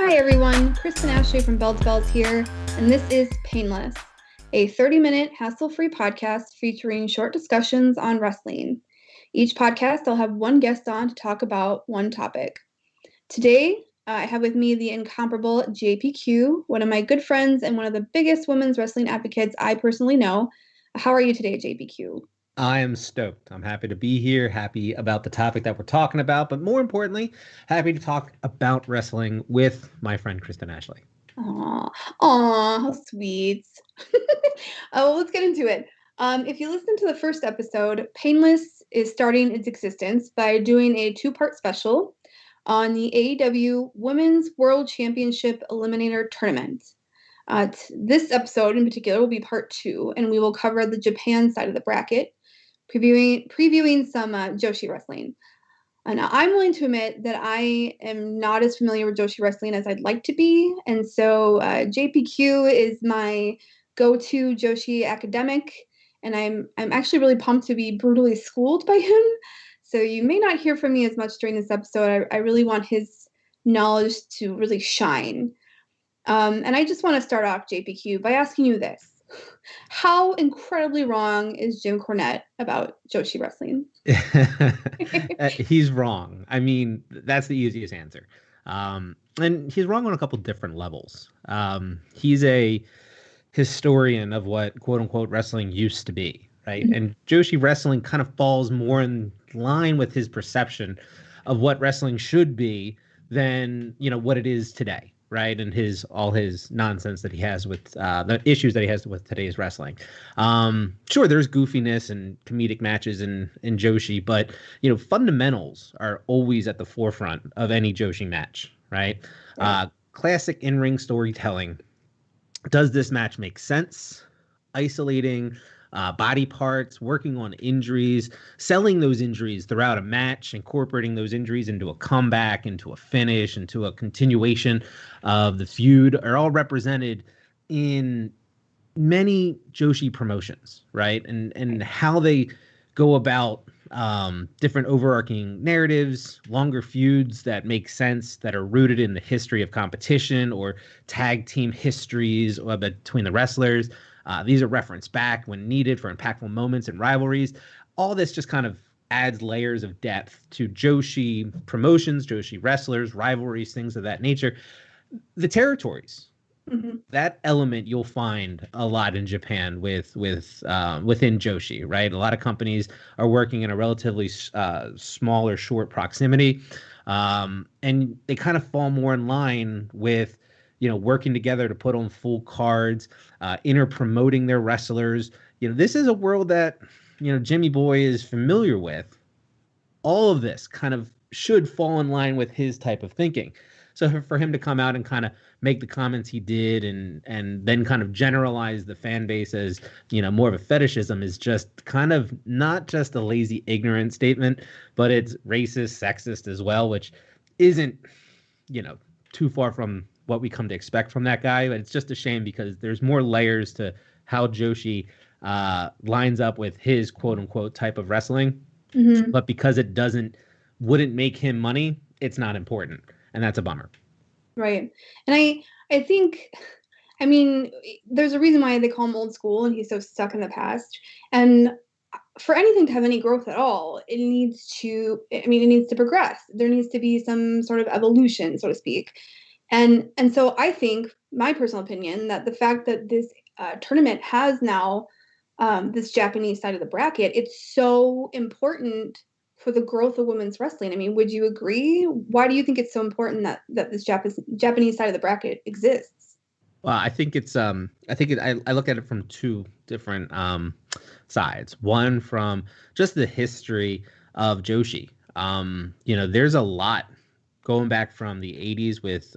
Hi everyone, Kristen Ashly from Bell to Bells here, and this is Painless, a 30-minute hassle-free podcast featuring short discussions on wrestling. Each podcast I'll have one guest on to talk about one topic. Today, I have with me the incomparable JPQ, one of my good friends and one of the biggest women's wrestling advocates I personally know. How are you today, JPQ? I am stoked. I'm happy to be here, happy about the topic that we're talking about, but more importantly, happy to talk about wrestling with my friend Kristen Ashly. Aw, how sweet. Well, let's get into it. If you listen to the first episode, Painless is starting its existence by doing a two-part special on the AEW Women's World Championship Eliminator Tournament. This episode in particular will be part 2, and we will cover the Japan side of the bracket, previewing some Joshi wrestling. And I'm willing to admit that I am not as familiar with Joshi wrestling as I'd like to be, and so JPQ is my go-to Joshi academic, and I'm actually really pumped to be brutally schooled by him. So you may not hear from me as much during this episode. I really want his knowledge to really shine. And I just want to start off, JPQ, by asking you this. How incredibly wrong is Jim Cornette about Joshi wrestling? He's wrong. I mean, that's the easiest answer. And he's wrong on a couple different levels. He's a historian of what quote unquote wrestling used to be, right? Mm-hmm. And Joshi wrestling kind of falls more in line with his perception of what wrestling should be than, what it is today. Right, and all his nonsense that he has with the issues that he has with today's wrestling. Sure, there's goofiness and comedic matches in Joshi, but fundamentals are always at the forefront of any Joshi match. Right, classic in-ring storytelling. Does this match make sense? Isolating body parts, working on injuries, selling those injuries throughout a match, incorporating those injuries into a comeback, into a finish, into a continuation of the feud are all represented in many Joshi promotions, right? And how they go about different overarching narratives, longer feuds that make sense, that are rooted in the history of competition or tag team histories between the wrestlers. These are referenced back when needed for impactful moments and rivalries. All this just kind of adds layers of depth to Joshi promotions, Joshi wrestlers, rivalries, things of that nature. The territories, that element you'll find a lot in Japan within Joshi, right? A lot of companies are working in a relatively small or short proximity, and they kind of fall more in line with working together to put on full cards, promoting their wrestlers. This is a world that, Jimmy Boy is familiar with. All of this kind of should fall in line with his type of thinking. So for him to come out and kind of make the comments he did and then kind of generalize the fan base as, more of a fetishism is just kind of not just a lazy, ignorant statement, but it's racist, sexist as well, which isn't, too far from what we come to expect from that guy. But it's just a shame because there's more layers to how Joshi lines up with his quote unquote type of wrestling. Mm-hmm. But because it wouldn't make him money, it's not important. And that's a bummer. Right. And I think, there's a reason why they call him old school and he's so stuck in the past. And for anything to have any growth at all, it needs to progress. There needs to be some sort of evolution, so to speak. And so I think, my personal opinion, that the fact that this tournament has now this Japanese side of the bracket, it's so important for the growth of women's wrestling. Would you agree? Why do you think it's so important that this Japanese side of the bracket exists? Well, I think I look at it from two different sides. One, from just the history of Joshi. There's a lot going back from the 80s with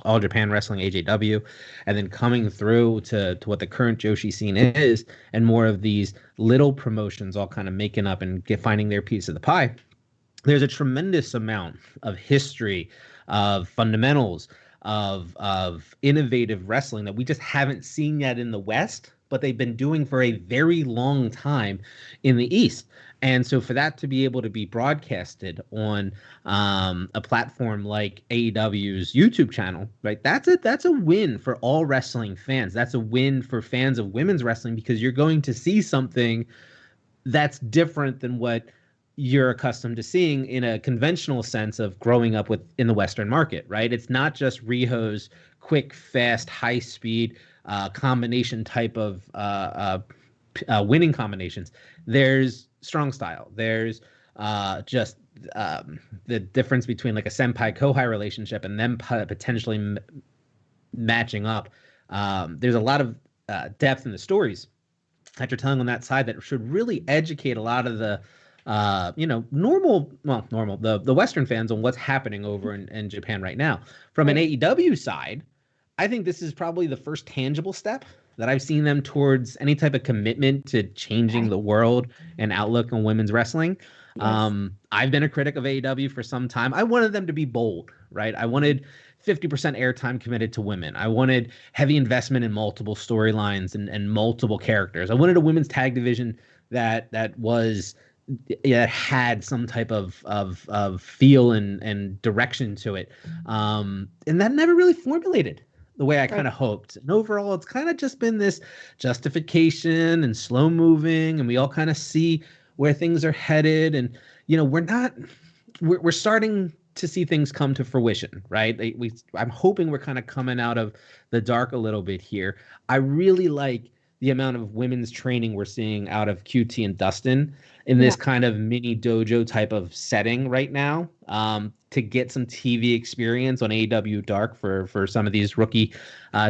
All Japan Wrestling, AJW, and then coming through to what the current Joshi scene is, and more of these little promotions all kind of making up and finding their piece of the pie. There's a tremendous amount of history, of fundamentals, of innovative wrestling that we just haven't seen yet in the West, but they've been doing for a very long time in the East. And so for that to be able to be broadcasted on a platform like AEW's YouTube channel, right? That's a win for all wrestling fans. That's a win for fans of women's wrestling, because you're going to see something that's different than what you're accustomed to seeing in a conventional sense of growing up with in the Western market, right? It's not just Riho's quick, fast, high speed combination type of winning combinations. There's strong style. There's just the difference between like a senpai kohai relationship and them potentially matching up. There's a lot of depth in the stories that you're telling on that side that should really educate a lot of the the Western fans on what's happening over in Japan right now. From an AEW side, I think this is probably the first tangible step that I've seen them towards any type of commitment to changing the world and outlook on women's wrestling. Yes. I've been a critic of AEW for some time. I wanted them to be bold, right? I wanted 50% airtime committed to women. I wanted heavy investment in multiple storylines and multiple characters. I wanted a women's tag division that had some type of feel and direction to it. And that never really formulated the way I kind of hoped. And overall, it's kind of just been this justification and slow moving, and we all kind of see where things are headed. And, we're starting to see things come to fruition, right? I'm hoping we're kind of coming out of the dark a little bit here. I really like the amount of women's training we're seeing out of QT and Dustin in this kind of mini dojo type of setting right now, to get some TV experience on AEW Dark for some of these rookie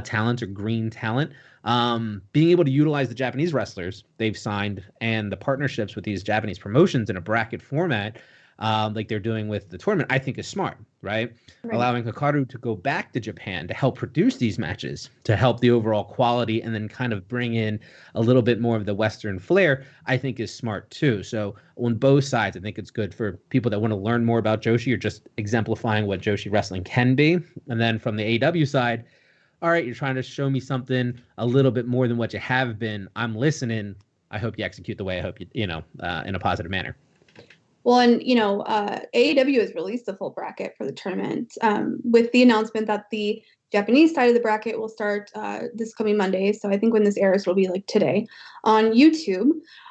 talent or green talent. Being able to utilize the Japanese wrestlers they've signed and the partnerships with these Japanese promotions in a bracket format, like they're doing with the tournament, I think is smart, right? Allowing Hikaru to go back to Japan to help produce these matches, to help the overall quality, and then kind of bring in a little bit more of the Western flair, I think is smart too. So on both sides, I think it's good for people that want to learn more about Joshi or just exemplifying what Joshi wrestling can be. And then from the AEW side, all right, you're trying to show me something a little bit more than what you have been. I'm listening. I hope you execute the way I hope you, in a positive manner. Well, and, AEW has released the full bracket for the tournament, with the announcement that the Japanese side of the bracket will start this coming Monday. So I think when this airs, it'll be like today on YouTube.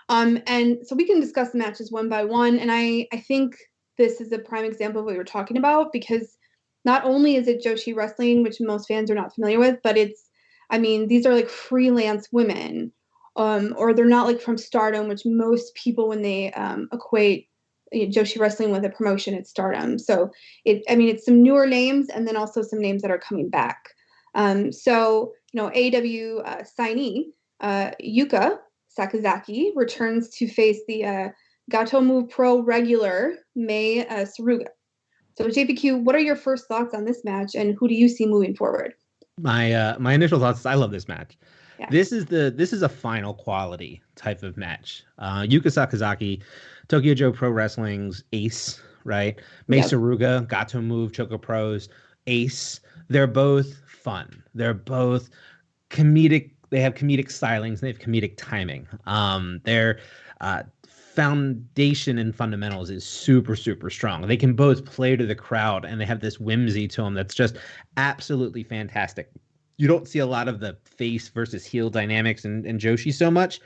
And so we can discuss the matches one by one. And I think this is a prime example of what you're talking about, because not only is it Joshi wrestling, which most fans are not familiar with, but these are like freelance women, or they're not like from Stardom, which most people, when they equate Joshi wrestling with a promotion at Stardom. So it's some newer names, and then also some names that are coming back. AEW signee Yuka Sakazaki returns to face the Gato Move Pro regular Mei Saruga. So JPQ, what are your first thoughts on this match, and who do you see moving forward? My initial thoughts is I love this match. Yeah. This is a final quality type of match. Yuka Sakazaki, Tokyo Joe Pro Wrestling's ace, right? Mei Saruga, Gato Move, Choco Pro's ace. They're both fun. They're both comedic. They have comedic stylings. They have comedic timing. Their foundation and fundamentals is super, super strong. They can both play to the crowd, and they have this whimsy to them that's just absolutely fantastic. You don't see a lot of the face versus heel dynamics in Joshi so much,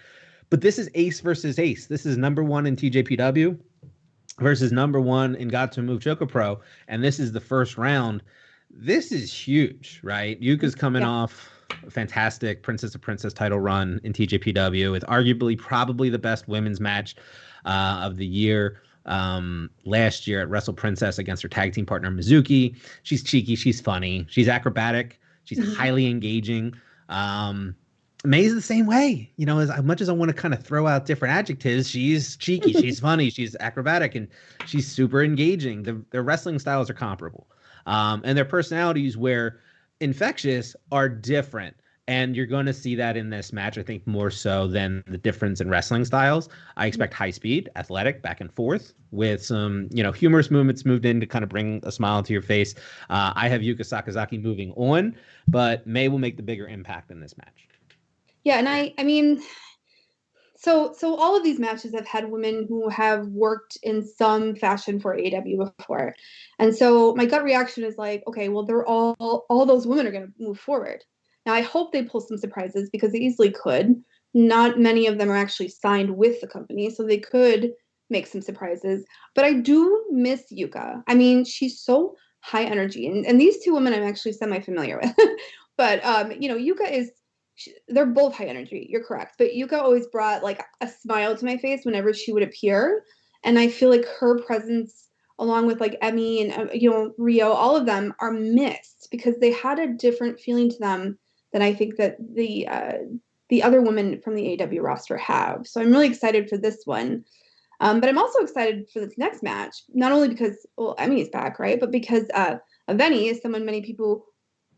but this is ace versus ace. This is number one in TJPW versus number one in Gato Move Choco Pro, and this is the first round. This is huge, right? Yuka's coming off a fantastic Princess of Princess title run in TJPW with arguably probably the best women's match of the year last year at Wrestle Princess against her tag team partner Mizuki. She's cheeky, she's funny, she's acrobatic, she's highly engaging. May's the same way, as much as I want to kind of throw out different adjectives, she's cheeky, she's funny, she's acrobatic, and she's super engaging. Their wrestling styles are comparable. And their personalities, where infectious, are different. And you're going to see that in this match, I think, more so than the difference in wrestling styles. I expect high speed, athletic, back and forth, with some, humorous movements moved in to kind of bring a smile to your face. I have Yuka Sakazaki moving on, but Mei will make the bigger impact in this match. Yeah, and I mean, so all of these matches have had women who have worked in some fashion for AEW before. And so my gut reaction is like, okay, well, they're all those women are going to move forward. Now I hope they pull some surprises because they easily could. Not many of them are actually signed with the company, so they could make some surprises. But I do miss Yuka. I mean, she's so high energy, and these two women I'm actually semi-familiar with. But Yuka is they're both high energy. You're correct. But Yuka always brought like a smile to my face whenever she would appear. And I feel like her presence, along with like Emmy and, Rio, all of them are missed because they had a different feeling to them than I think that the other women from the AEW roster have. So I'm really excited for this one. But I'm also excited for this next match, not only because, well, Emmy is back, right? But because Benny is someone many people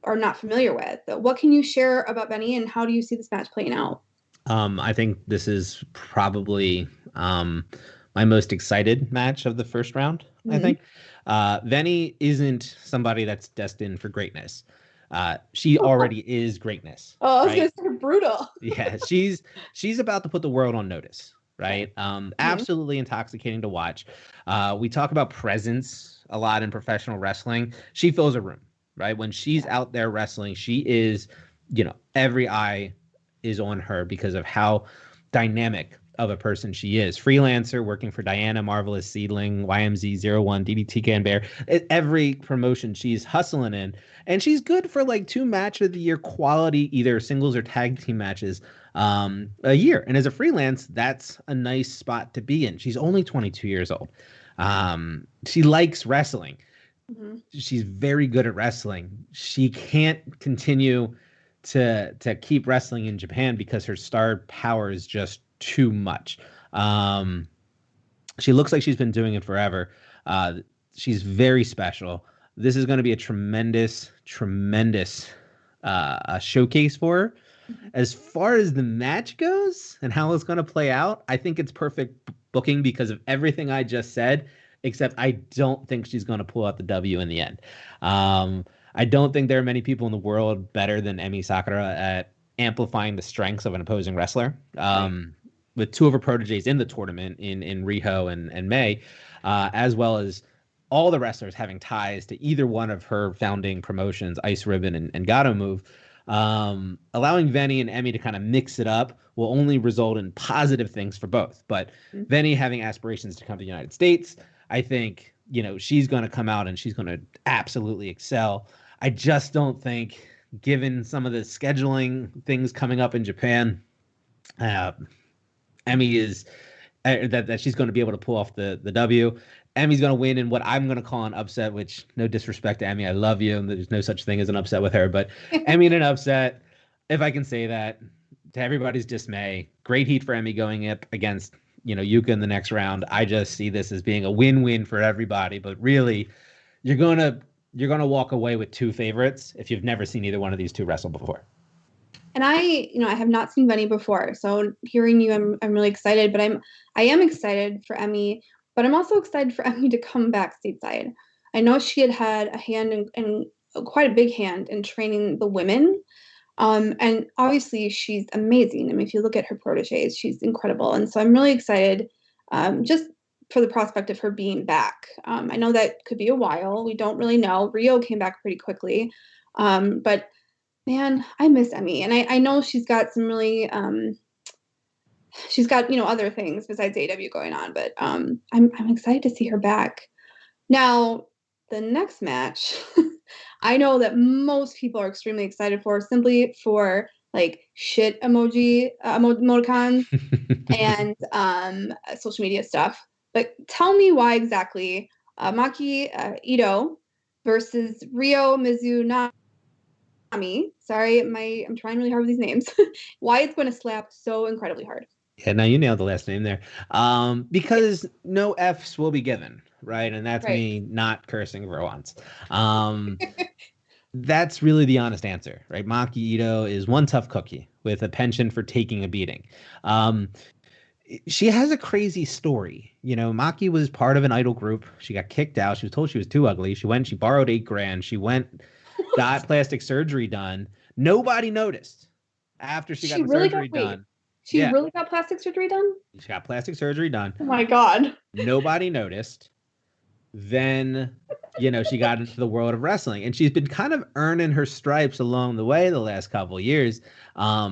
are not familiar with. What can you share about Benny and how do you see this match playing out? I think this is probably my most excited match of the first round. I think Venny isn't somebody that's destined for greatness. She already is greatness. Oh, I was right? gonna say brutal. Yeah, she's about to put the world on notice, right? Absolutely intoxicating to watch. We talk about presence a lot in professional wrestling. She fills a room, right? When she's out there wrestling, she is, every eye is on her because of how dynamic of a person she is. Freelancer, working for Diana, Marvelous Seedling, YMZ01, DDT Can Bear. Every promotion she's hustling in. And she's good for like 2 match of the year quality, either singles or tag team matches a year. And as a freelance, that's a nice spot to be in. She's only 22 years old. She likes wrestling. She's very good at wrestling. She can't continue to keep wrestling in Japan because her star power is just too much. She looks like she's been doing it forever. She's very special. This is going to be a tremendous showcase for her. As far as the match goes and how it's going to play out, I think it's perfect booking because of everything I just said, except I don't think she's going to pull out the W in the end. I don't think there are many people in the world better than Emi Sakura at amplifying the strengths of an opposing wrestler. With 2 of her proteges in the tournament in Riho and May, as well as all the wrestlers having ties to either one of her founding promotions, Ice Ribbon and Gato Move. Allowing Venny and Emmy to kind of mix it up will only result in positive things for both. But Venny having aspirations to come to the United States, I think, she's going to come out and she's going to absolutely excel. I just don't think, given some of the scheduling things coming up in Japan, Emmy is that she's going to be able to pull off the W. Emmy's going to win in what I'm going to call an upset, which, no disrespect to Emmy, I love you, and there's no such thing as an upset with her, but Emmy in an upset, if I can say that, to everybody's dismay. Great heat for Emmy going up against, Yuka in the next round. I just see this as being a win-win for everybody, but really, you're going to walk away with 2 favorites if you've never seen either one of these 2 wrestle before. And I have not seen Benny before, so hearing you, I'm really excited. But I am excited for Emmy, but I'm also excited for Emmy to come back stateside. I know she had a hand and quite a big hand in training the women, and obviously she's amazing. I mean, if you look at her proteges, she's incredible, and so I'm really excited, just for the prospect of her being back. I know that could be a while. We don't really know. Rio came back pretty quickly, but man, I miss Emmy, and I know she's got some really she's got other things besides AW going on, but I'm excited to see her back. Now, the next match, I know that most people are extremely excited for, simply for like shit emoticons and social media stuff. But tell me why exactly Maki Ito versus Rio Mizunami. Sorry, I'm trying really hard with these names. Why it's going to slap so incredibly hard. Yeah, now you nailed the last name there. Because no Fs will be given, right? And that's me not cursing for once. That's really the honest answer, right? Maki Ito is one tough cookie with a penchant for taking a beating. She has a crazy story. Maki was part of an idol group. She got kicked out. She was told she was too ugly. She borrowed $8,000. She got plastic surgery done. Nobody noticed. after she got She the really surgery got wait. done. She Yeah, really got plastic surgery done? she got plastic surgery done. Oh my God. Nobody noticed. Then, she got into the world of wrestling, and she's been kind of earning her stripes along the way the last couple of years.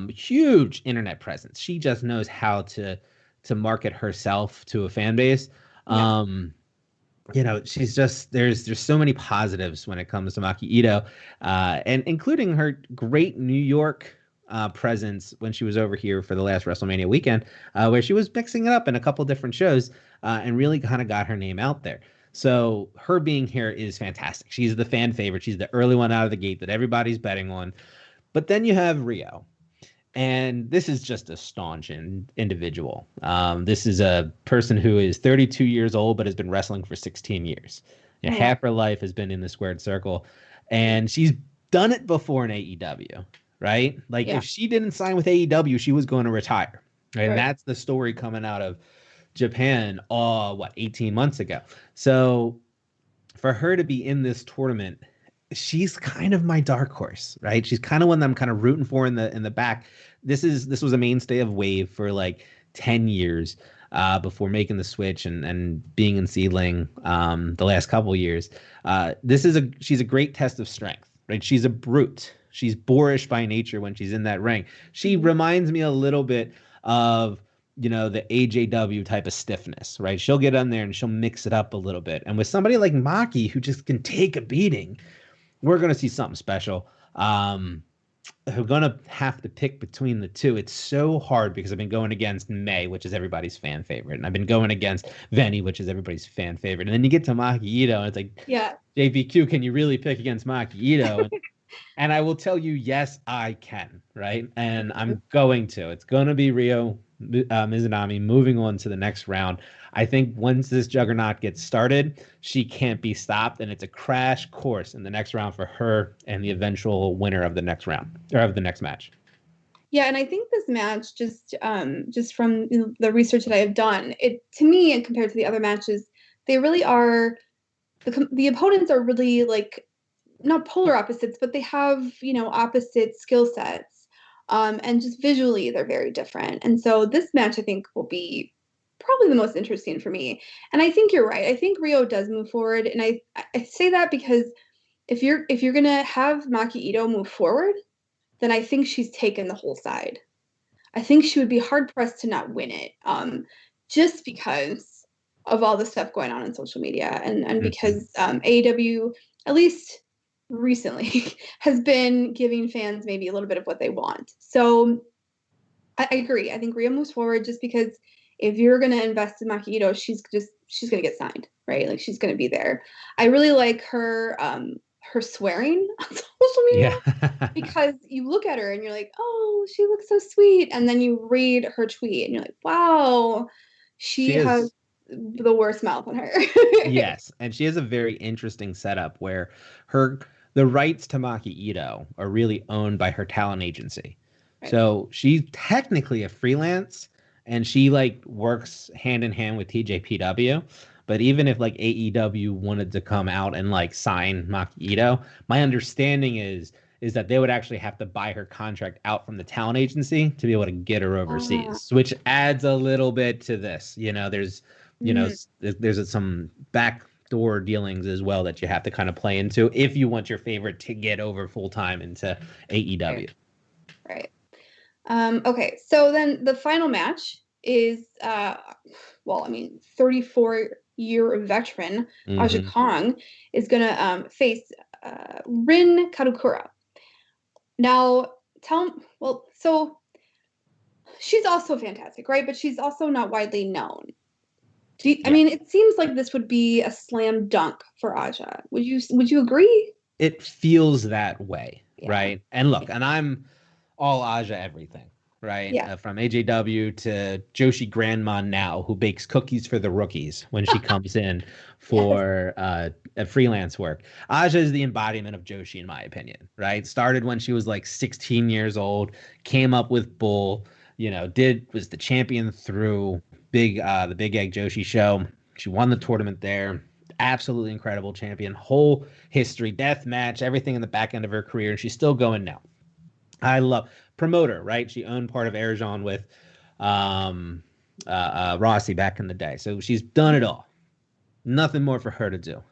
Huge internet presence. She just knows how to market herself to a fan base. Yeah. She's just there's so many positives when it comes to Maki Ito, and including her great New York presence when she was over here for the last WrestleMania weekend, where she was mixing it up in a couple different shows, and really kind of got her name out there. So her being here is fantastic. She's the fan favorite. She's the early one out of the gate that everybody's betting on. But then you have Rio. And this is just a staunch individual. This is a person who is 32 years old, but has been wrestling for 16 years. Oh, wow. Half her life has been in the squared circle. And she's done it before in AEW, right? Like, Yeah. if she didn't sign with AEW, she was going to retire. And Right. that's the story coming out of Japan, 18 months ago. So for her to be in this tournament, she's kind of my dark horse, right? She's kind of one that I'm kind of rooting for in the back. This was a mainstay of Wave for like 10 years before making the switch and being in Seedling the last couple of years. She's a great test of strength, right? She's a brute. She's boorish by nature when she's in that ring. She reminds me a little bit of the AJW type of stiffness, right? She'll get on there and she'll mix it up a little bit. And with somebody like Maki who just can take a beating, we're going to see something special. We're going to have to pick between the two. It's so hard because I've been going against May, which is everybody's fan favorite. And I've been going against Venny, which is everybody's fan favorite. And then you get to Maki Ito and it's like, Yeah. JPQ, can you really pick against Maki Ito? And I will tell you, yes, I can, right? And I'm going to. It's going to be Rio Mizunami moving on to the next round. I think once this juggernaut gets started, she can't be stopped, and it's a crash course in the next round for her and the eventual winner of the next round, or of the next match. Yeah, and I think this match, just from the research that I have done, it to me, and compared to the other matches, they really are the opponents are really like not polar opposites, but they have opposite skill sets, and just visually they're very different. And so this match I think will be probably the most interesting for me. And I think you're right. I think Rio does move forward, and I say that because if you're gonna have Maki Ito move forward, then I think she's taken the whole side. I think she would be hard pressed to not win it, just because of all the stuff going on in social media, and because AEW, at least recently, has been giving fans maybe a little bit of what they want. So I agree. I think Rhea moves forward just because if you're going to invest in Maki Ito, she's going to get signed, right? Like she's going to be there. I really like her swearing on social media. Yeah. Because you look at her and you're like, oh, she looks so sweet. And then you read her tweet and you're like, wow, she She has is. the worst mouth on her. Yes, and she has a very interesting setup where the rights to Maki Ito are really owned by her talent agency. Right. So she's technically a freelance and she like works hand in hand with TJPW. But even if like AEW wanted to come out and like sign Maki Ito, my understanding is that they would actually have to buy her contract out from the talent agency to be able to get her Uh, overseas, which adds a little bit to this. mm, There's some backdoor dealings as well that you have to kind of play into if you want your favorite to get over full time into AEW. right. Right. Okay. So then the final match is, well, I mean, 34-year veteran Aja Mm-hmm. Kong is going to face Rin Kadokura. Now, so she's also fantastic, right? But she's also not widely known. I Yeah, mean, it seems like this would be a slam dunk for Aja. Would you agree? it feels that way, Yeah. right? And look, and I'm all Aja everything, right? Yeah. From AJW to Joshi Grandma now, who bakes cookies for the rookies when she comes in Yes. for freelance work. Aja is the embodiment of Joshi, in my opinion, right? Started when she was like 16 years old, came up with Bull, was the champion through the Big Egg Joshi show. She won the tournament there. Absolutely incredible champion. Whole history, death match, everything in the back end of her career, and she's still going now. I love promoter, right? She owned part of Aragon with um, Rossi back in the day. So she's done it all. Nothing more for her to do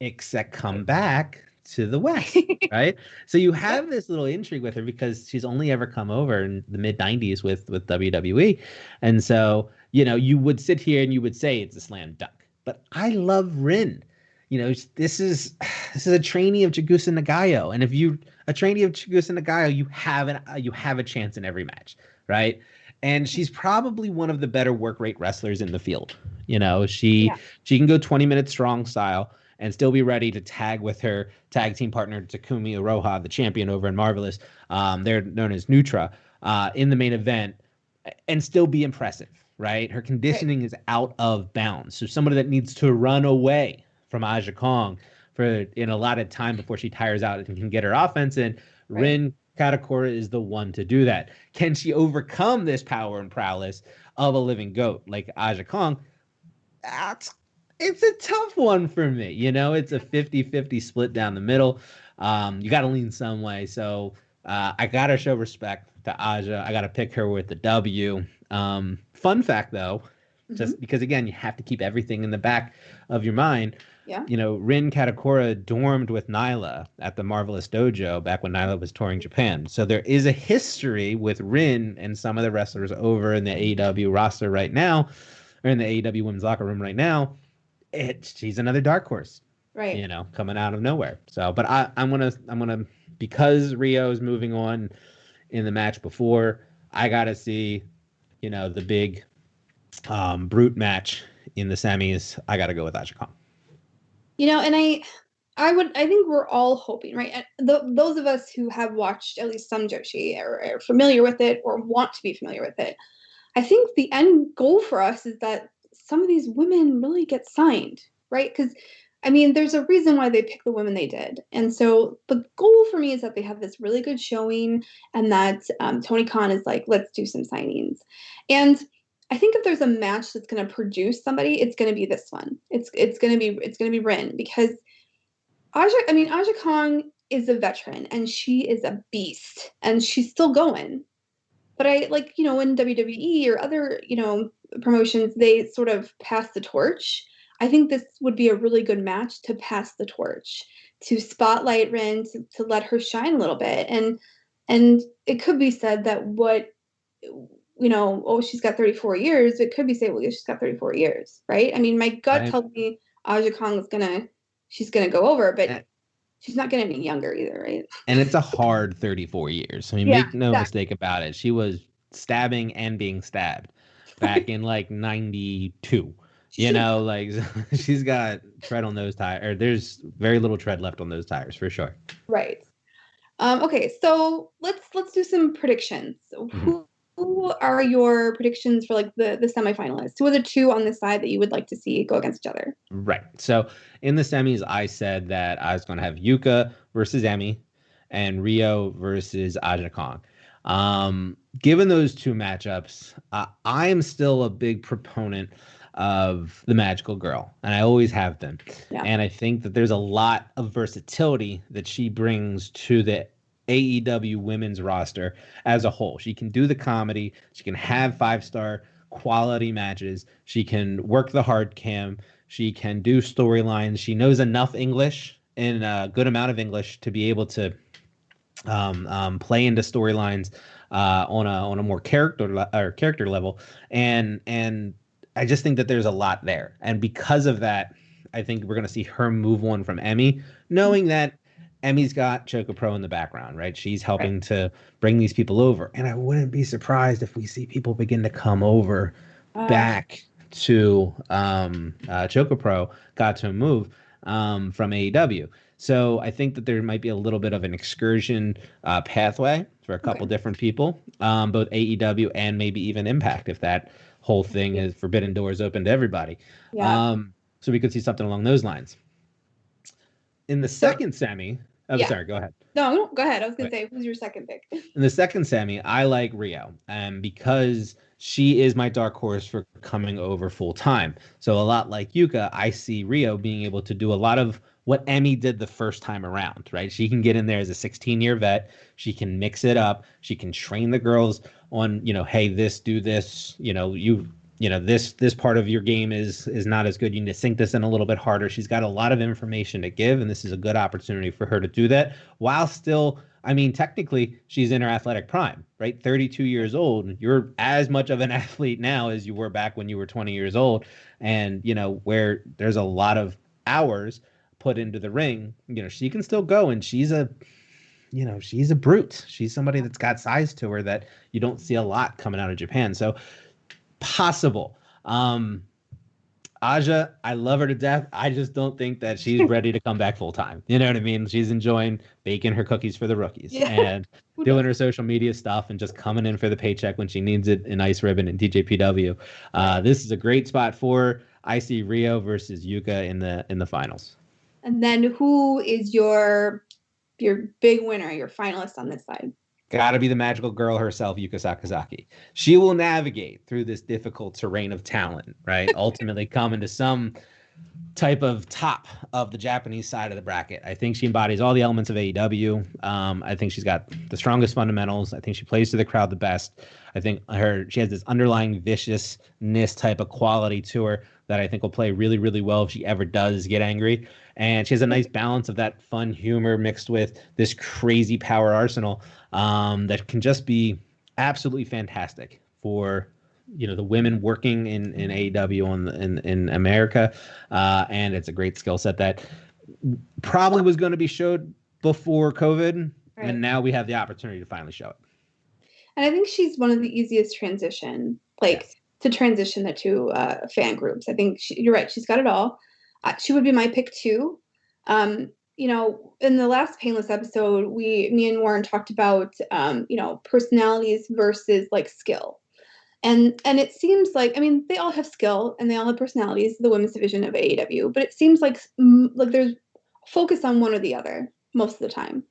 except come back to the West, right? So you have Yep. this little intrigue with her because she's only ever come over in the mid 90s with WWE. And so, you would sit here and you would say it's a slam dunk. But I love Rin. This is this is a trainee of Chigusa Nagayo. And if you a trainee of Chigusa Nagayo, you have a chance in every match, right? And she's probably one of the better work rate wrestlers in the field. She Yeah. she can go 20 minutes strong style and still be ready to tag with her tag team partner Takumi Iroha, the champion over in Marvelous. They're known as Nutra in the main event, and still be impressive. Right, her Right. conditioning is out of bounds. So somebody that needs to run away from Aja Kong for in a lot of time before she tires out and can get her offense in. Right. Rin Katakura is the one to do that. Can she overcome this power and prowess of a living goat like Aja Kong? That's it's a tough one for me. It's a 50-50 split down the middle. You got to lean some way. So I got to show respect to Aja. I got to pick her with the W. Fun fact, though, just Hmm. because, again, you have to keep everything in the back of your mind. Yeah. Rin Katakura dormed with Nyla at the Marvelous Dojo back when Nyla was touring Japan. So there is a history with Rin and some of the wrestlers over in the AEW roster right now, or in the AEW women's locker room right now. She's another dark horse, Right. coming out of nowhere. So, but I'm gonna because Rio's moving on in the match before, I gotta see, the big brute match in the semis. I gotta go with Aja Kong. And I think we're all hoping, right? Those of us who have watched at least some Joshi are familiar with it or want to be familiar with it. I think the end goal for us is that some of these women really get signed, right? Because I mean, there's a reason why they picked the women they did. And so the goal for me is that they have this really good showing and that Tony Khan is like, let's do some signings. And I think if there's a match that's going to produce somebody, it's going to be this one. It's going to be Rin because Aja Kong is a veteran and she is a beast and she's still going. But I like, in WWE or other, promotions, they sort of pass the torch. I think this would be a really good match to pass the torch, to spotlight Rin, to let her shine a little bit. And it could be said that oh, she's got 34 years. It could be said, well, yeah, she's got 34 years, right? I mean, my gut Right? tells me Aja Kong she's gonna go over, but And, she's not gonna be younger either, right? and it's a hard 34 years. I mean, Yeah, make no exactly. mistake about it. She was stabbing and being stabbed back in like 92. Like she's got tread on those tires, or there's very little tread left on those tires for sure. Right. Okay, so let's do some predictions. Mhm. Who are your predictions for like the semifinalists? Who are the two on the side that you would like to see go against each other? Right. So in the semis, I said that I was going to have Yuka versus Emi and Rio versus Aja Kong. Given those two matchups, I am still a big proponent of the Magical Girl, and I always have been. Yeah. And I think that there's a lot of versatility that she brings to the AEW women's roster as a whole. She can do the comedy, she can have 5-star quality matches, she can work the hard cam, she can do storylines. She knows enough English and a good amount of English to be able to play into storylines on a more character level, and I just think that there's a lot there, and because of that, I think we're gonna see her move on from Emmy, knowing that Emmy's got Choco Pro in the background, right? She's Right. helping to bring these people over, and I wouldn't be surprised if we see people begin to come over Uh, back to Choco Pro, got to move from AEW. So I think that there might be a little bit of an excursion pathway for a couple okay. different people, both AEW and maybe even Impact, if that whole thing is forbidden doors open to everybody. Yeah. So we could see something along those lines. In the So second semi, oh, yeah. sorry, go ahead. No, no, go ahead. I was gonna say, who's your second pick? In the second semi, I like Rio, because she is my dark horse for coming over full time. So a lot like Yuka, I see Rio being able to do a lot of what Emmy did the first time around, right? She can get in there as a 16-year vet. She can mix it up. She can train the girls on, hey, this, do this, this part of your game is not as good. You need to sink this in a little bit harder. She's got a lot of information to give, and this is a good opportunity for her to do that while still, technically she's in her athletic prime, right? 32 years old. You're as much of an athlete now as you were back when you were 20 years old. And, where there's a lot of hours put into the ring, she can still go, and she's a brute. She's somebody that's got size to her that you don't see a lot coming out of Japan. So possible. Aja, I love her to death. I just don't think that she's ready to come back full time. You know what I mean? She's enjoying baking her cookies for the rookies and doing her social media stuff and just coming in for the paycheck when she needs it in Ice Ribbon and TJPW. This is a great spot for I see Rio versus Yuka in the finals. And then who is your big winner, your finalist on this side? Got to be the magical girl herself, Yuka Sakazaki. She will navigate through this difficult terrain of talent, right? Ultimately come into some type of top of the Japanese side of the bracket. I think she embodies all the elements of AEW. I think she's got the strongest fundamentals. I think she plays to the crowd the best. I think she has this underlying viciousness type of quality to her that I think will play really, really well if she ever does get angry. And she has a nice balance of that fun humor mixed with this crazy power arsenal that can just be absolutely fantastic for the women working in AEW in America. And it's a great skill set that probably was going to be showed before COVID. Right. And now we have the opportunity to finally show it. And I think she's one of the easiest to transition the two fan groups. I think you're right. She's got it all. She would be my pick too. In the last Painless episode, me and Warren talked about, personalities versus like skill. And it seems like, they all have skill and they all have personalities, the women's division of AEW, but it seems like there's focus on one or the other most of the time.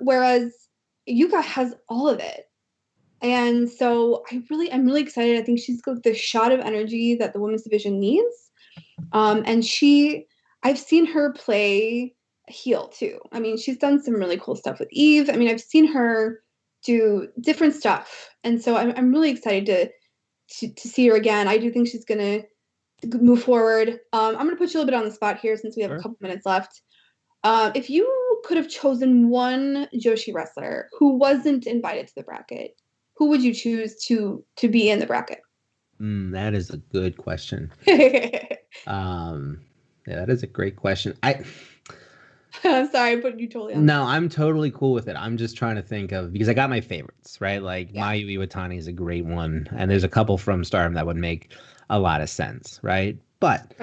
Whereas Yuka has all of it. And so I'm really excited. I think she's got the shot of energy that the women's division needs. And I've seen her play heel too. She's done some really cool stuff with Eve. I've seen her do different stuff. And so I'm really excited to see her again. I do think she's going to move forward. I'm going to put you a little bit on the spot here since we have a couple minutes left. If you could have chosen one Joshi wrestler who wasn't invited to the bracket, who would you choose to be in the bracket? That is a good question. Yeah, that is a great question. I'm sorry, I put you totally on. No, I'm totally cool with it. I'm just trying to think of, because I got my favorites, right? Like Mayu Iwatani is a great one, and there's a couple from Stardom that would make a lot of sense, right? But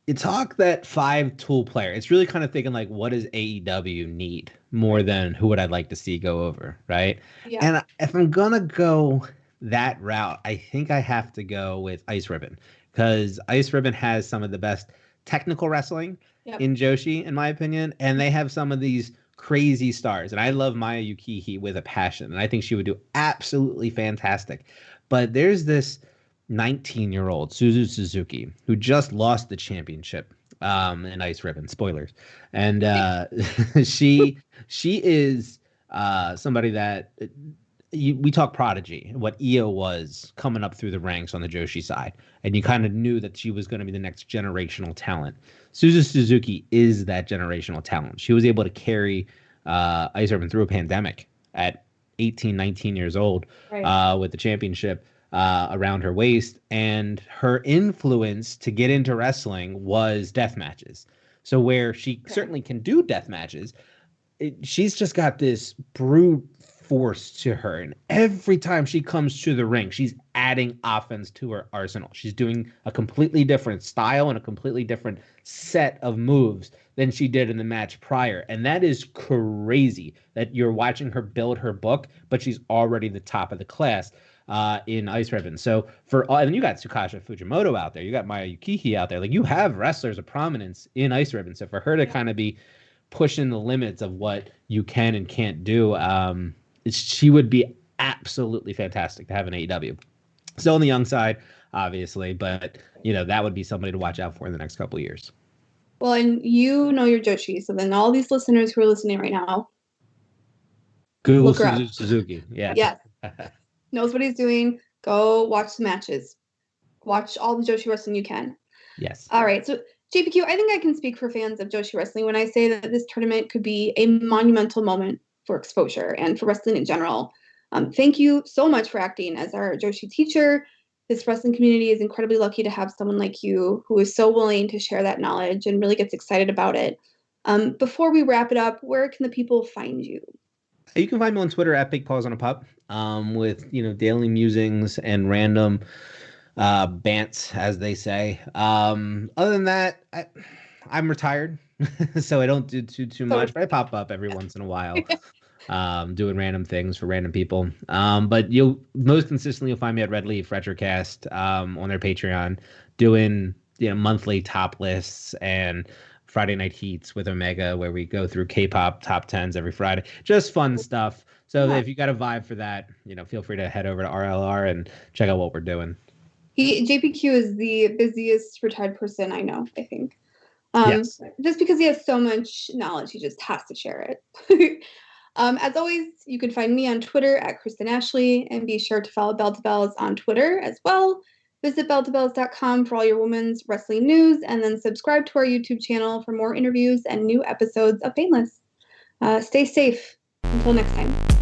you talk that 5-tool player. It's really kind of thinking like, what does AEW need more than who would I like to see go over, right? Yeah. And if I'm gonna go that route, I think I have to go with Ice Ribbon, because Ice Ribbon has some of the best technical wrestling in Joshi, in my opinion, and they have some of these crazy stars. And I love Maya Yukihi with a passion, and I think she would do absolutely fantastic. But there's this 19-year-old Suzu Suzuki who just lost the championship in Ice Ribbon. Spoilers. And she is somebody that we talk prodigy, what Io was coming up through the ranks on the Joshi side, and you kind of knew that she was going to be the next generational talent. Suzu Suzuki is that generational talent. She was able to carry Ice Ribbon through a pandemic at 18, 19 years old with the championship around her waist, and her influence to get into wrestling was death matches. So where she certainly can do death matches, she's just got this brute force to her, and every time she comes to the ring, she's adding offense to her arsenal. She's doing a completely different style and a completely different set of moves than she did in the match prior, and that is crazy that you're watching her build her book, but she's already the top of the class in Ice Ribbon. So and you got Tsukasa Fujimoto out there, you got Maya Yukihi out there, like you have wrestlers of prominence in Ice Ribbon. So for her to kind of be pushing the limits of what you can and can't do, she would be absolutely fantastic to have in AEW. Still on the young side, obviously, but that would be somebody to watch out for in the next couple of years. Well, and you know your Joshi, so then all these listeners who are listening right now, Google look her up. Suzuki. Yeah. Yes, knows what he's doing. Go watch the matches. Watch all the Joshi wrestling you can. Yes. All right, so JPQ, I think I can speak for fans of Joshi wrestling when I say that this tournament could be a monumental moment for exposure and for wrestling in general. Thank you so much for acting as our Joshi teacher. This wrestling community is incredibly lucky to have someone like you who is so willing to share that knowledge and really gets excited about it. Before we wrap it up, where can the people find you? You can find me on Twitter at Big Paws on a Pup, with daily musings and random bants, as they say. Other than that, I'm retired, so I don't do too So much, but I pop up every once in a while, doing random things for random people. But you'll most consistently you'll find me at Red Leaf Retrocast, on their Patreon, doing monthly top lists and Friday night heats with Omega, where we go through K-pop top tens every Friday. Just fun stuff. So yeah, if you got a vibe for that, feel free to head over to RLR and check out what we're doing. JPQ is the busiest retired person I know, I think. Yes. Just because he has so much knowledge, he just has to share it. As always, you can find me on Twitter at Kristen Ashly, and be sure to follow Bell to Bells on Twitter as well. Visit belltobells.com for all your women's wrestling news, and then subscribe to our YouTube channel for more interviews and new episodes of Painless. Stay safe. Until next time.